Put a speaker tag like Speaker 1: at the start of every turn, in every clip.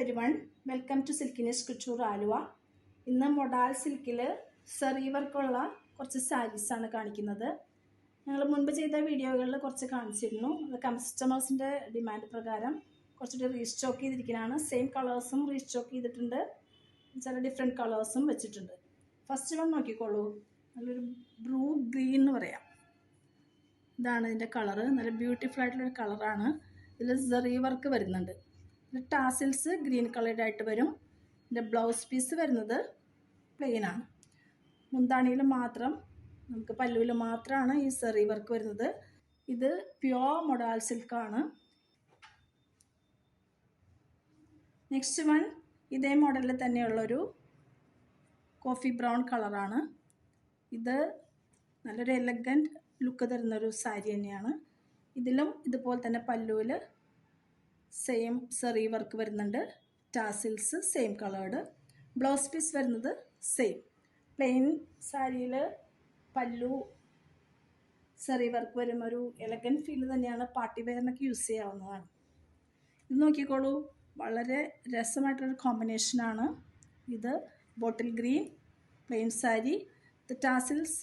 Speaker 1: everyone, welcome to Silkiness Couture Aluva. ഇന്ന് modal സിൽക്കിൽ സെറി വർക്കുള്ള കുറച്ച് സാരീസാണ് കാണിക്കുന്നത്. ഞങ്ങൾ മുൻപ് ചെയ്ത വീഡിയോകളിൽ കുറച്ച് കാണിച്ചിരുന്നു. അത് കസ്റ്റമേഴ്സിൻ്റെ ഡിമാൻഡ് പ്രകാരം കുറച്ചുകൂടി റീസ്റ്റോക്ക് ചെയ്തിരിക്കുന്നതാണ്. സെയിം കളേഴ്സും റീസ്റ്റോക്ക് ചെയ്തിട്ടുണ്ട്, ചില ഡിഫറെൻറ്റ് കളേഴ്സും വെച്ചിട്ടുണ്ട്. ഫസ്റ്റ് വൺ നോക്കിക്കോളൂ, നല്ലൊരു ബ്ലൂ ഗ്രീൻ എന്ന് പറയാം. ഇതാണ് ഇതിൻ്റെ കളറ്, നല്ല ബ്യൂട്ടിഫുൾ ആയിട്ടുള്ളൊരു കളറാണ്. ഇതിൽ സെറി വർക്ക് വരുന്നുണ്ട്. ടാസിൽസ് ഗ്രീൻ കളേർഡ് ആയിട്ട് വരും. ഇതിൻ്റെ ബ്ലൗസ് പീസ് വരുന്നത് പ്ലെയിനാണ്. മുന്താണിയിൽ മാത്രം, നമുക്ക് പല്ലുവിൽ മാത്രമാണ് ഈ സെറി വർക്ക് വരുന്നത്. ഇത് പ്യോർ മൊഡാൽ സിൽക്കാണ്. നെക്സ്റ്റ് വൺ ഇതേ മോഡലിൽ തന്നെയുള്ളൊരു കോഫി ബ്രൗൺ കളറാണ്. ഇത് നല്ലൊരു എലഗൻറ്റ് ലുക്ക് തരുന്നൊരു സാരി തന്നെയാണ്. ഇതിലും ഇതുപോലെ തന്നെ പല്ലുവിൽ സെയിം സെറി വർക്ക് വരുന്നുണ്ട്. Tassels same coloured. Blouse piece വരുന്നത് സെയിം. പ്ലെയിൻ സാരിയിൽ പല്ലു സെറി വർക്ക് വരുമ്പോൾ ഒരു എലഗൻറ്റ് ഫീൽ തന്നെയാണ്. പാർട്ടി വെയറിനൊക്കെ യൂസ് ചെയ്യാവുന്നതാണ്. ഇത് നോക്കിക്കോളൂ, വളരെ രസമായിട്ടൊരു കോമ്പിനേഷനാണ്. ഇത് ബോട്ടിൽ ഗ്രീൻ പ്ലെയിൻ സാരി. ഇത് ടാസിൽസ്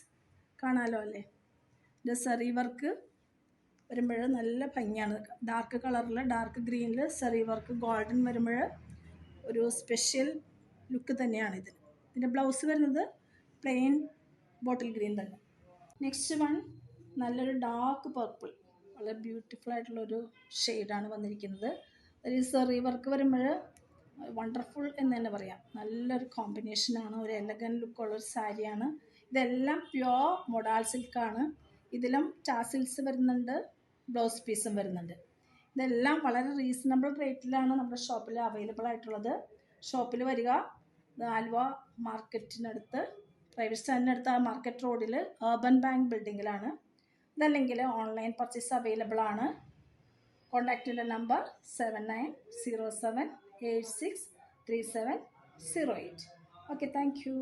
Speaker 1: കാണാമല്ലോ അല്ലേ. ഇത് സെറി വർക്ക് വരുമ്പോൾ നല്ല ഭംഗിയാണ്. ഡാർക്ക് കളറിൽ, ഡാർക്ക് ഗ്രീനിൽ സെറി വർക്ക് ഗോൾഡൻ വരുമ്പോൾ ഒരു സ്പെഷ്യൽ ലുക്ക് തന്നെയാണ് ഇതിന്. ഇതിൻ്റെ ബ്ലൗസ് വരുന്നത് പ്ലെയിൻ ബോട്ടിൽ ഗ്രീൻ തന്നെ. നെക്സ്റ്റ് വൺ നല്ലൊരു ഡാർക്ക് പർപ്പിൾ, വളരെ ബ്യൂട്ടിഫുൾ ആയിട്ടുള്ളൊരു ഷെയ്ഡാണ് വന്നിരിക്കുന്നത്. ഒരു സെറി വർക്ക് വരുമ്പോൾ വണ്ടർഫുൾ എന്ന് തന്നെ പറയാം. നല്ലൊരു കോമ്പിനേഷനാണ്, ഒരു എലഗൻ ലുക്കുള്ളൊരു സാരിയാണ്. ഇതെല്ലാം പ്യോർ മൊഡാൽ സിൽക്കാണ്. ഇതിലും ടാസിൽസ് വരുന്നുണ്ട്, ബ്ലൗസ് പീസും വരുന്നുണ്ട്. ഇതെല്ലാം വളരെ റീസണബിൾ റേറ്റിലാണ് നമ്മുടെ ഷോപ്പിൽ അവൈലബിൾ ആയിട്ടുള്ളത്. ഷോപ്പിൽ വരിക, ആലുവ മാർക്കറ്റിനടുത്ത്, പ്രൈവറ്റ് സ്റ്റാൻഡിനടുത്ത്, ആ മാർക്കറ്റ് റോഡിൽ അർബൻ ബാങ്ക് ബിൽഡിങ്ങിലാണ്. ഇതല്ലെങ്കിൽ ഓൺലൈൻ പർച്ചേസ് അവൈലബിൾ ആണ്. കോൺടാക്റ്റിൻ്റെ നമ്പർ 7907863708. Okay, thank U.